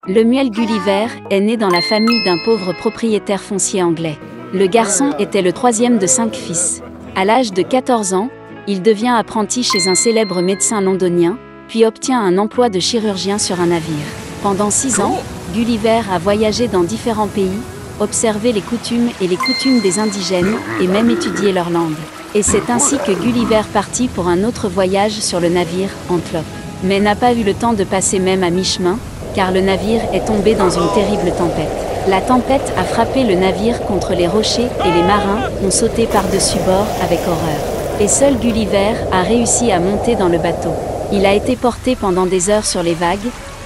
Lemuel Gulliver est né dans la famille d'un pauvre propriétaire foncier anglais. Le garçon était le troisième de 5 fils. À l'âge de 14 ans, il devient apprenti chez un célèbre médecin londonien, puis obtient un emploi de chirurgien sur un navire. Pendant 6 ans, Gulliver a voyagé dans différents pays, observé les coutumes des indigènes, et même étudié leur langue. Et c'est ainsi que Gulliver partit pour un autre voyage sur le navire, Antlope. Mais n'a pas eu le temps de passer même à mi-chemin, car le navire est tombé dans une terrible tempête. La tempête a frappé le navire contre les rochers et les marins ont sauté par-dessus bord avec horreur. Et seul Gulliver a réussi à monter dans le bateau. Il a été porté pendant des heures sur les vagues,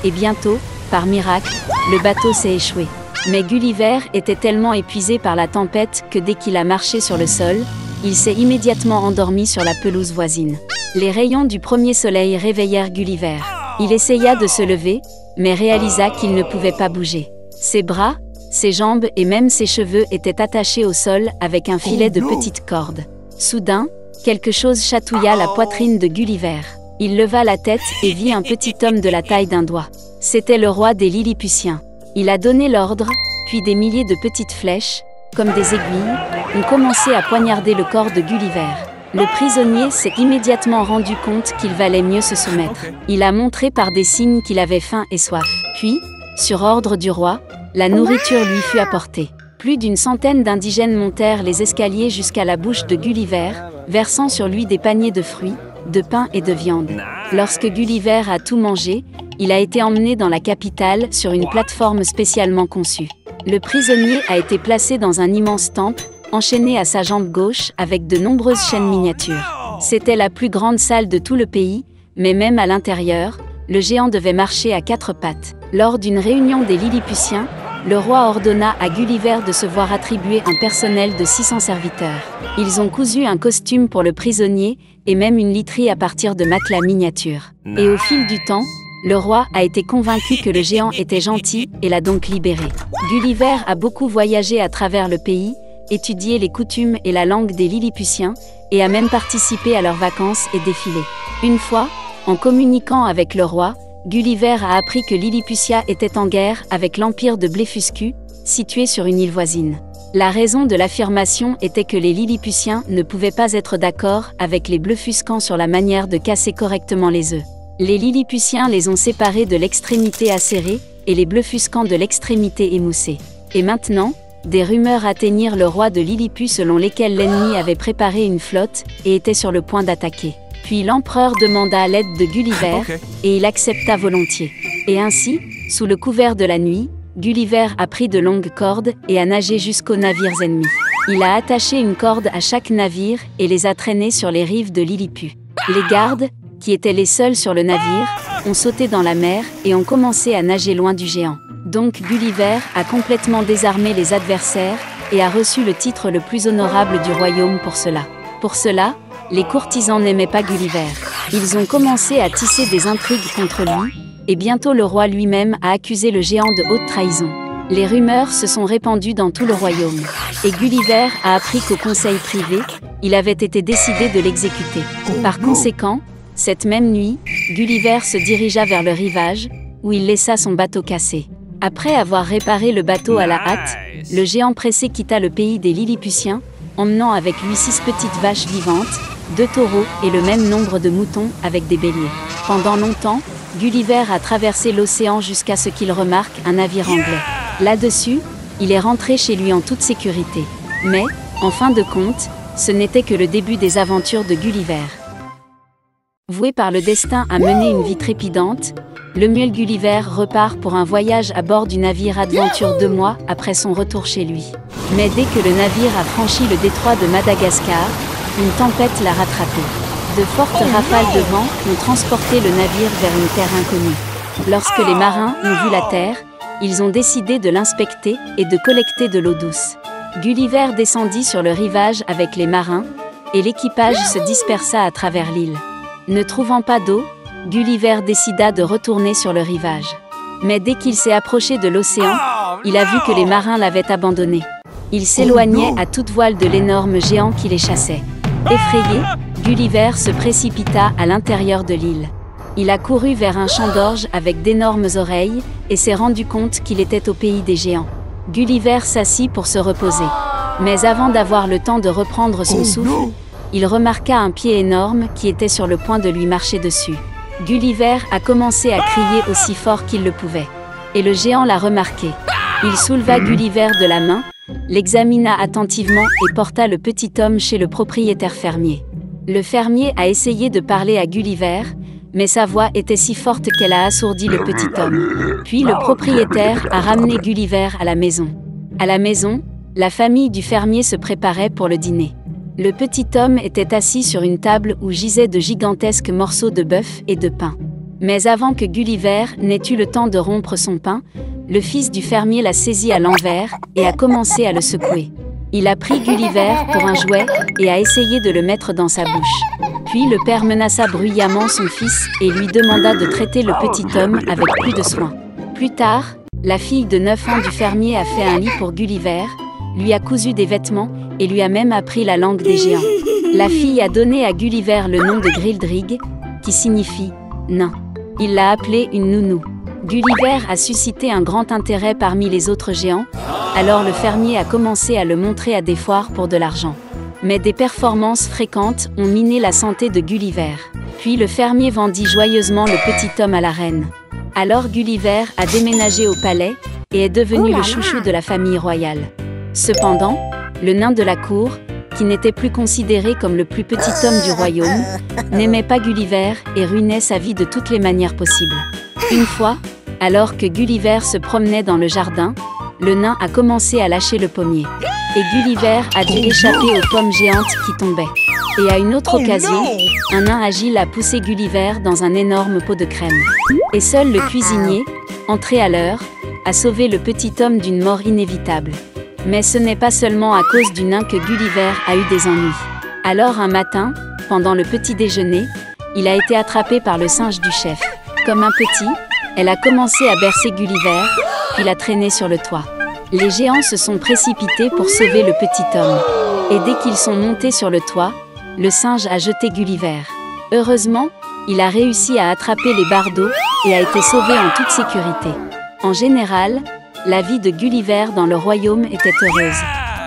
et bientôt, par miracle, le bateau s'est échoué. Mais Gulliver était tellement épuisé par la tempête que dès qu'il a marché sur le sol, il s'est immédiatement endormi sur la pelouse voisine. Les rayons du premier soleil réveillèrent Gulliver. Il essaya de se lever, mais réalisa qu'il ne pouvait pas bouger. Ses bras, ses jambes et même ses cheveux étaient attachés au sol avec un filet de petites cordes. Soudain, quelque chose chatouilla la poitrine de Gulliver. Il leva la tête et vit un petit homme de la taille d'un doigt. C'était le roi des Lilliputiens. Il a donné l'ordre, puis des milliers de petites flèches, comme des aiguilles, ont commencé à poignarder le corps de Gulliver. Le prisonnier s'est immédiatement rendu compte qu'il valait mieux se soumettre. Il a montré par des signes qu'il avait faim et soif. Puis, sur ordre du roi, la nourriture lui fut apportée. Plus d'une centaine d'indigènes montèrent les escaliers jusqu'à la bouche de Gulliver, versant sur lui des paniers de fruits, de pain et de viande. Lorsque Gulliver a tout mangé, il a été emmené dans la capitale sur une plateforme spécialement conçue. Le prisonnier a été placé dans un immense temple, enchaîné à sa jambe gauche avec de nombreuses chaînes miniatures. C'était la plus grande salle de tout le pays, mais même à l'intérieur, le géant devait marcher à 4 pattes. Lors d'une réunion des Lilliputiens, le roi ordonna à Gulliver de se voir attribuer un personnel de 600 serviteurs. Ils ont cousu un costume pour le prisonnier et même une literie à partir de matelas miniatures. Et au fil du temps, le roi a été convaincu que le géant était gentil et l'a donc libéré. Gulliver a beaucoup voyagé à travers le pays, étudié les coutumes et la langue des Lilliputiens, et a même participé à leurs vacances et défilés. Une fois, en communiquant avec le roi, Gulliver a appris que Lilliputia était en guerre avec l'empire de Blefuscu, situé sur une île voisine. La raison de l'affirmation était que les Lilliputiens ne pouvaient pas être d'accord avec les Blefuscans sur la manière de casser correctement les œufs. Les Lilliputiens les ont séparés de l'extrémité acérée, et les Blefuscans de l'extrémité émoussée. Et maintenant, des rumeurs atteignirent le roi de Lilliput selon lesquelles l'ennemi avait préparé une flotte et était sur le point d'attaquer. Puis l'empereur demanda l'aide de Gulliver, et il accepta volontiers. Et ainsi, sous le couvert de la nuit, Gulliver a pris de longues cordes et a nagé jusqu'aux navires ennemis. Il a attaché une corde à chaque navire et les a traînés sur les rives de Lilliput. Les gardes, qui étaient les seuls sur le navire, ont sauté dans la mer et ont commencé à nager loin du géant. Donc Gulliver a complètement désarmé les adversaires et a reçu le titre le plus honorable du royaume pour cela. Pour cela, les courtisans n'aimaient pas Gulliver. Ils ont commencé à tisser des intrigues contre lui, et bientôt le roi lui-même a accusé le géant de haute trahison. Les rumeurs se sont répandues dans tout le royaume, et Gulliver a appris qu'au conseil privé, il avait été décidé de l'exécuter. Par conséquent, cette même nuit, Gulliver se dirigea vers le rivage, où il laissa son bateau cassé. Après avoir réparé le bateau à la hâte, le géant pressé quitta le pays des Lilliputiens, emmenant avec lui 6 petites vaches vivantes, 2 taureaux et le même nombre de moutons avec des béliers. Pendant longtemps, Gulliver a traversé l'océan jusqu'à ce qu'il remarque un navire anglais. Là-dessus, il est rentré chez lui en toute sécurité. Mais, en fin de compte, ce n'était que le début des aventures de Gulliver. Voué par le destin à mener une vie trépidante, Lemuel Gulliver repart pour un voyage à bord du navire Adventure 2 mois après son retour chez lui. Mais dès que le navire a franchi le détroit de Madagascar, une tempête l'a rattrapé. De fortes rafales de vent ont transporté le navire vers une terre inconnue. Lorsque les marins ont vu la terre, ils ont décidé de l'inspecter et de collecter de l'eau douce. Gulliver descendit sur le rivage avec les marins, et l'équipage se dispersa à travers l'île. Ne trouvant pas d'eau, Gulliver décida de retourner sur le rivage. Mais dès qu'il s'est approché de l'océan, il a vu que les marins l'avaient abandonné. Il s'éloignait à toute voile de l'énorme géant qui les chassait. Effrayé, Gulliver se précipita à l'intérieur de l'île. Il a couru vers un champ d'orge avec d'énormes oreilles, et s'est rendu compte qu'il était au pays des géants. Gulliver s'assit pour se reposer. Mais avant d'avoir le temps de reprendre son souffle, il remarqua un pied énorme qui était sur le point de lui marcher dessus. Gulliver a commencé à crier aussi fort qu'il le pouvait. Et le géant l'a remarqué. Il souleva Gulliver de la main, l'examina attentivement et porta le petit homme chez le propriétaire fermier. Le fermier a essayé de parler à Gulliver, mais sa voix était si forte qu'elle a assourdi le petit homme. Puis le propriétaire a ramené Gulliver à la maison. À la maison, la famille du fermier se préparait pour le dîner. Le petit homme était assis sur une table où gisaient de gigantesques morceaux de bœuf et de pain. Mais avant que Gulliver n'ait eu le temps de rompre son pain, le fils du fermier l'a saisi à l'envers et a commencé à le secouer. Il a pris Gulliver pour un jouet et a essayé de le mettre dans sa bouche. Puis le père menaça bruyamment son fils et lui demanda de traiter le petit homme avec plus de soin. Plus tard, la fille de 9 ans du fermier a fait un lit pour Gulliver, lui a cousu des vêtements et lui a même appris la langue des géants. La fille a donné à Gulliver le nom de Grildrig, qui signifie « nain ». Il l'a appelé une nounou. Gulliver a suscité un grand intérêt parmi les autres géants, alors le fermier a commencé à le montrer à des foires pour de l'argent. Mais des performances fréquentes ont miné la santé de Gulliver. Puis le fermier vendit joyeusement le petit homme à la reine. Alors Gulliver a déménagé au palais et est devenu le chouchou de la famille royale. Cependant, le nain de la cour, qui n'était plus considéré comme le plus petit homme du royaume, n'aimait pas Gulliver et ruinait sa vie de toutes les manières possibles. Une fois, alors que Gulliver se promenait dans le jardin, le nain a commencé à lâcher le pommier. Et Gulliver a dû échapper aux pommes géantes qui tombaient. Et à une autre occasion, un nain agile a poussé Gulliver dans un énorme pot de crème. Et seul le cuisinier, entré à l'heure, a sauvé le petit homme d'une mort inévitable. Mais ce n'est pas seulement à cause du nain que Gulliver a eu des ennuis. Alors un matin, pendant le petit déjeuner, il a été attrapé par le singe du chef. Comme un petit, elle a commencé à bercer Gulliver, puis l'a traîné sur le toit. Les géants se sont précipités pour sauver le petit homme. Et dès qu'ils sont montés sur le toit, le singe a jeté Gulliver. Heureusement, il a réussi à attraper les bardeaux et a été sauvé en toute sécurité. En général, la vie de Gulliver dans le royaume était heureuse.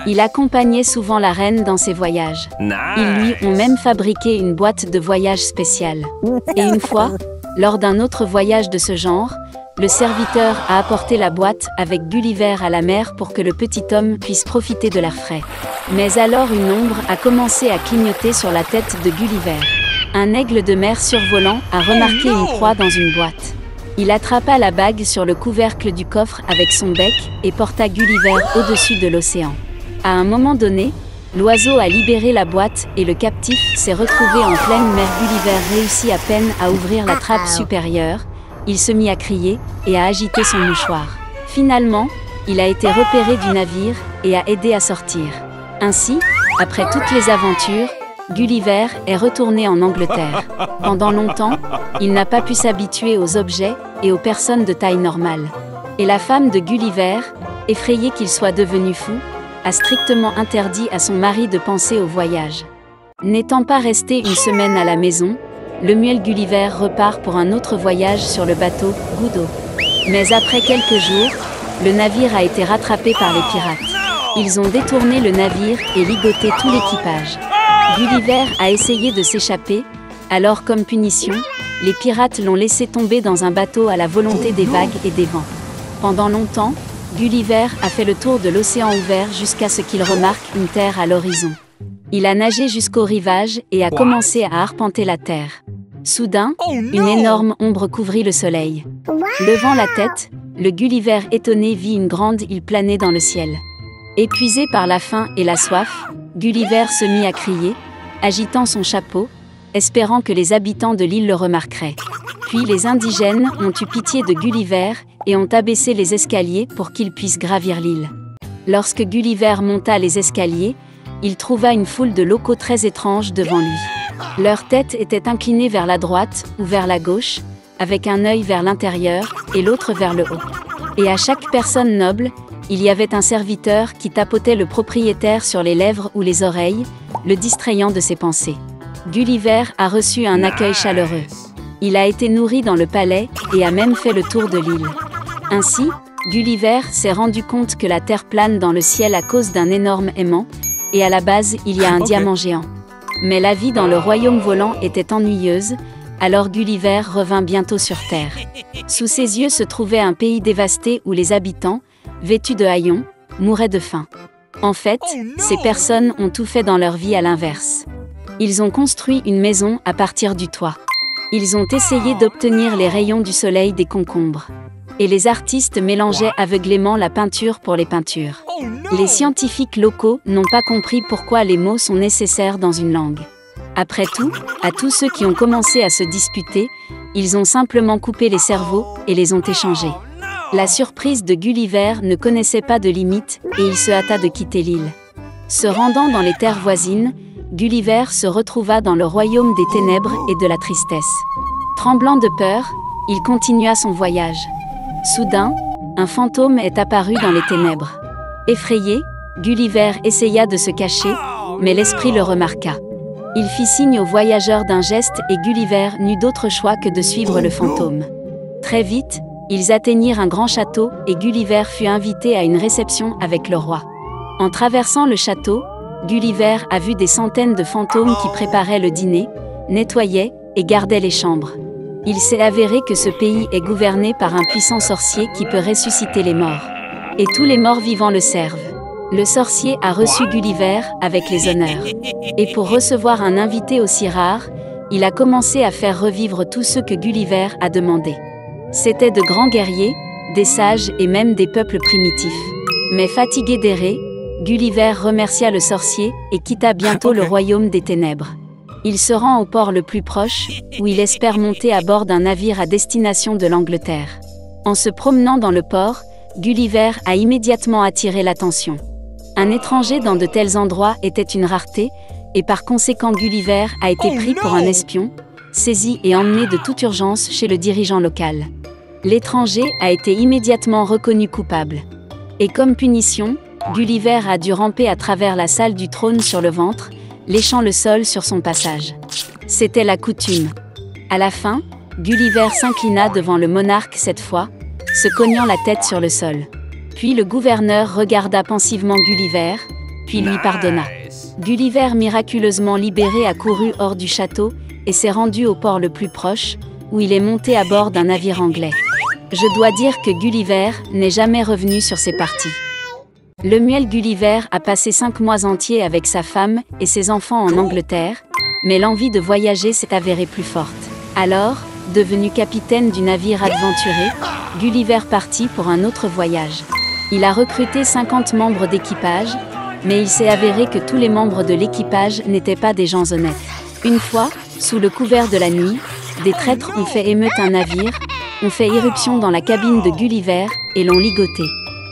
Il accompagnait souvent la reine dans ses voyages. Ils lui ont même fabriqué une boîte de voyage spéciale. Et une fois, lors d'un autre voyage de ce genre, le serviteur a apporté la boîte avec Gulliver à la mer pour que le petit homme puisse profiter de l'air frais. Mais alors une ombre a commencé à clignoter sur la tête de Gulliver. Un aigle de mer survolant a remarqué une proie dans une boîte. Il attrapa la bague sur le couvercle du coffre avec son bec et porta Gulliver au-dessus de l'océan. À un moment donné, l'oiseau a libéré la boîte et le captif s'est retrouvé en pleine mer. Gulliver réussit à peine à ouvrir la trappe supérieure. Il se mit à crier et à agiter son mouchoir. Finalement, il a été repéré du navire et a aidé à sortir. Ainsi, après toutes les aventures, Gulliver est retourné en Angleterre. Pendant longtemps, il n'a pas pu s'habituer aux objets et aux personnes de taille normale. Et la femme de Gulliver, effrayée qu'il soit devenu fou, a strictement interdit à son mari de penser au voyage. N'étant pas resté une semaine à la maison, le muel Gulliver repart pour un autre voyage sur le bateau Good Hope. Mais après quelques jours, le navire a été rattrapé par les pirates. Ils ont détourné le navire et ligoté tout l'équipage. Gulliver a essayé de s'échapper, alors comme punition, les pirates l'ont laissé tomber dans un bateau à la volonté des vagues et des vents. Pendant longtemps, Gulliver a fait le tour de l'océan ouvert jusqu'à ce qu'il remarque une terre à l'horizon. Il a nagé jusqu'au rivage et a commencé à arpenter la terre. Soudain, une énorme ombre couvrit le soleil. Levant la tête, le Gulliver étonné vit une grande île planer dans le ciel. Épuisé par la faim et la soif, Gulliver se mit à crier, agitant son chapeau, espérant que les habitants de l'île le remarqueraient. Puis les indigènes ont eu pitié de Gulliver et ont abaissé les escaliers pour qu'il puisse gravir l'île. Lorsque Gulliver monta les escaliers, il trouva une foule de locaux très étranges devant lui. Leur tête était inclinée vers la droite ou vers la gauche, avec un œil vers l'intérieur et l'autre vers le haut. Et à chaque personne noble, il y avait un serviteur qui tapotait le propriétaire sur les lèvres ou les oreilles, le distrayant de ses pensées. Gulliver a reçu un accueil chaleureux. Il a été nourri dans le palais et a même fait le tour de l'île. Ainsi, Gulliver s'est rendu compte que la Terre plane dans le ciel à cause d'un énorme aimant, et à la base il y a un diamant géant. Mais la vie dans le royaume volant était ennuyeuse, alors Gulliver revint bientôt sur Terre. Sous ses yeux se trouvait un pays dévasté où les habitants, vêtus de haillons, mouraient de faim. En fait, ces personnes ont tout fait dans leur vie à l'inverse. Ils ont construit une maison à partir du toit. Ils ont essayé d'obtenir les rayons du soleil des concombres. Et les artistes mélangeaient aveuglément la peinture pour les peintures. Les scientifiques locaux n'ont pas compris pourquoi les mots sont nécessaires dans une langue. Après tout, à tous ceux qui ont commencé à se disputer, ils ont simplement coupé les cerveaux et les ont échangés. La surprise de Gulliver ne connaissait pas de limite et il se hâta de quitter l'île. Se rendant dans les terres voisines, Gulliver se retrouva dans le royaume des ténèbres et de la tristesse. Tremblant de peur, il continua son voyage. Soudain, un fantôme est apparu dans les ténèbres. Effrayé, Gulliver essaya de se cacher, mais l'esprit le remarqua. Il fit signe aux voyageurs d'un geste et Gulliver n'eut d'autre choix que de suivre le fantôme. Très vite, ils atteignirent un grand château et Gulliver fut invité à une réception avec le roi. En traversant le château, Gulliver a vu des centaines de fantômes qui préparaient le dîner, nettoyaient et gardaient les chambres. Il s'est avéré que ce pays est gouverné par un puissant sorcier qui peut ressusciter les morts. Et tous les morts vivants le servent. Le sorcier a reçu Gulliver avec les honneurs. Et pour recevoir un invité aussi rare, il a commencé à faire revivre tous ceux que Gulliver a demandé. C'étaient de grands guerriers, des sages et même des peuples primitifs. Mais fatigué d'errer, Gulliver remercia le sorcier et quitta bientôt le royaume des ténèbres. Il se rend au port le plus proche, où il espère monter à bord d'un navire à destination de l'Angleterre. En se promenant dans le port, Gulliver a immédiatement attiré l'attention. Un étranger dans de tels endroits était une rareté, et par conséquent Gulliver a été pris pour un espion, saisi et emmené de toute urgence chez le dirigeant local. L'étranger a été immédiatement reconnu coupable. Et comme punition, Gulliver a dû ramper à travers la salle du trône sur le ventre, léchant le sol sur son passage. C'était la coutume. À la fin, Gulliver s'inclina devant le monarque cette fois, se cognant la tête sur le sol. Puis le gouverneur regarda pensivement Gulliver, puis lui pardonna. Gulliver, miraculeusement libéré, a couru hors du château et s'est rendu au port le plus proche, où il est monté à bord d'un navire anglais. Je dois dire que Gulliver n'est jamais revenu sur ses parties. Le muel Gulliver a passé 5 mois entiers avec sa femme et ses enfants en Angleterre, mais l'envie de voyager s'est avérée plus forte. Alors, devenu capitaine du navire aventuré, Gulliver partit pour un autre voyage. Il a recruté 50 membres d'équipage, mais il s'est avéré que tous les membres de l'équipage n'étaient pas des gens honnêtes. Une fois, sous le couvert de la nuit, des traîtres ont fait émeute un navire, ont fait irruption dans la cabine de Gulliver et l'ont ligoté.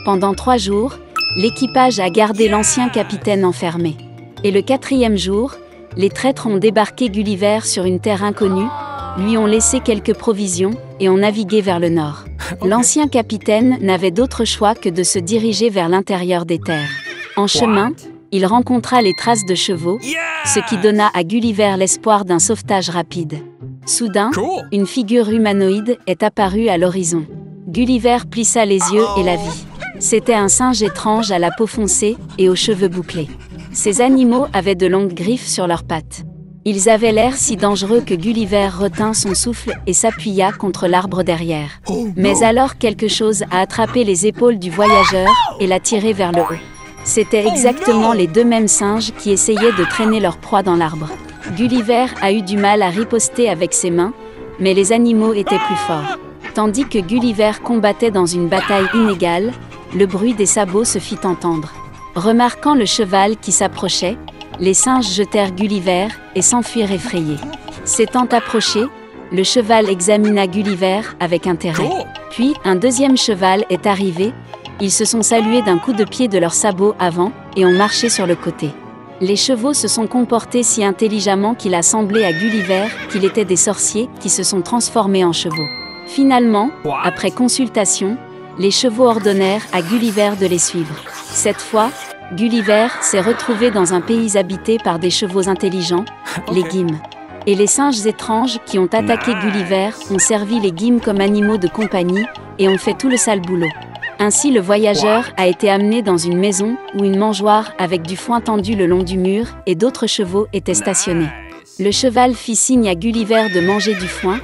Pendant 3 jours, l'équipage a gardé l'ancien capitaine enfermé. Et le 4e jour, les traîtres ont débarqué Gulliver sur une terre inconnue, lui ont laissé quelques provisions et ont navigué vers le nord. L'ancien capitaine n'avait d'autre choix que de se diriger vers l'intérieur des terres. En chemin, il rencontra les traces de chevaux, ce qui donna à Gulliver l'espoir d'un sauvetage rapide. Soudain, une figure humanoïde est apparue à l'horizon. Gulliver plissa les yeux et la vit. C'était un singe étrange à la peau foncée et aux cheveux bouclés. Ces animaux avaient de longues griffes sur leurs pattes. Ils avaient l'air si dangereux que Gulliver retint son souffle et s'appuya contre l'arbre derrière. Mais alors quelque chose a attrapé les épaules du voyageur et l'a tiré vers le haut. C'étaient exactement les 2 mêmes singes qui essayaient de traîner leur proie dans l'arbre. Gulliver a eu du mal à riposter avec ses mains, mais les animaux étaient plus forts. Tandis que Gulliver combattait dans une bataille inégale, le bruit des sabots se fit entendre. Remarquant le cheval qui s'approchait, les singes jetèrent Gulliver et s'enfuirent effrayés. S'étant approché, le cheval examina Gulliver avec intérêt. Puis, un 2e cheval est arrivé, ils se sont salués d'un coup de pied de leurs sabots avant et ont marché sur le côté. Les chevaux se sont comportés si intelligemment qu'il a semblé à Gulliver qu'il était des sorciers qui se sont transformés en chevaux. Finalement, après consultation, les chevaux ordonnèrent à Gulliver de les suivre. Cette fois, Gulliver s'est retrouvé dans un pays habité par des chevaux intelligents, les guimes. Et les singes étranges qui ont attaqué Gulliver ont servi les guimes comme animaux de compagnie et ont fait tout le sale boulot. Ainsi le voyageur a été amené dans une maison où une mangeoire avec du foin tendu le long du mur et d'autres chevaux étaient stationnés. Le cheval fit signe à Gulliver de manger du foin,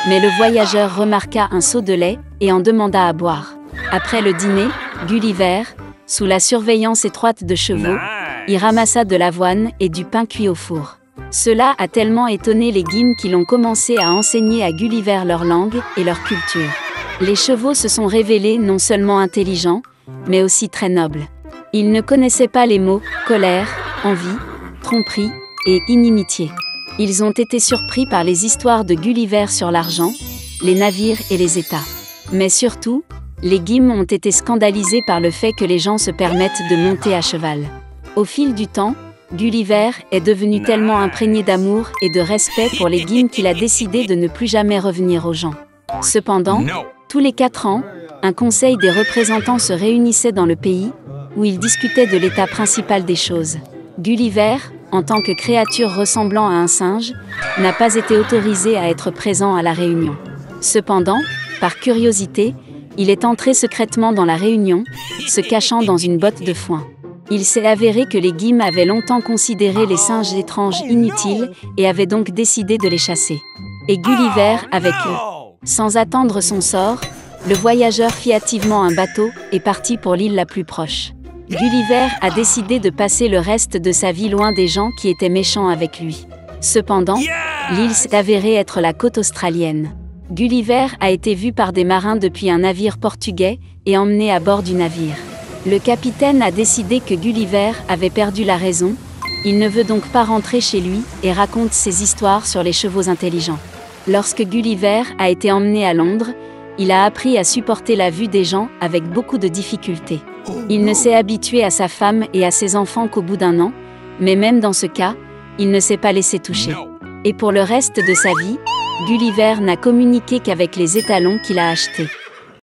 mais le voyageur remarqua un seau de lait et en demanda à boire. Après le dîner, Gulliver, sous la surveillance étroite de chevaux, y ramassa de l'avoine et du pain cuit au four. Cela a tellement étonné les Gymes qu'ils ont commencé à enseigner à Gulliver leur langue et leur culture. Les chevaux se sont révélés non seulement intelligents, mais aussi très nobles. Ils ne connaissaient pas les mots « colère »,« envie »,« tromperie » et « inimitié ». Ils ont été surpris par les histoires de Gulliver sur l'argent, les navires et les États. Mais surtout, les Gymes ont été scandalisés par le fait que les gens se permettent de monter à cheval. Au fil du temps, Gulliver est devenu tellement imprégné d'amour et de respect pour les Gymes qu'il a décidé de ne plus jamais revenir aux gens. Cependant, tous les 4 ans, un conseil des représentants se réunissait dans le pays, où ils discutaient de l'état principal des choses. Gulliver, en tant que créature ressemblant à un singe, n'a pas été autorisé à être présent à la réunion. Cependant, par curiosité, il est entré secrètement dans la réunion, se cachant dans une botte de foin. Il s'est avéré que les Gymes avaient longtemps considéré les singes étranges inutiles et avaient donc décidé de les chasser. Et Gulliver avec eux. Sans attendre son sort, le voyageur fit hâtivement un bateau et partit pour l'île la plus proche. Gulliver a décidé de passer le reste de sa vie loin des gens qui étaient méchants avec lui. Cependant, l'île s'est avérée être la côte australienne. Gulliver a été vu par des marins depuis un navire portugais et emmené à bord du navire. Le capitaine a décidé que Gulliver avait perdu la raison, il ne veut donc pas rentrer chez lui et raconte ses histoires sur les chevaux intelligents. Lorsque Gulliver a été emmené à Londres, il a appris à supporter la vue des gens avec beaucoup de difficultés. Il ne s'est habitué à sa femme et à ses enfants qu'au bout d'1 an, mais même dans ce cas, il ne s'est pas laissé toucher. Et pour le reste de sa vie, Gulliver n'a communiqué qu'avec les étalons qu'il a achetés.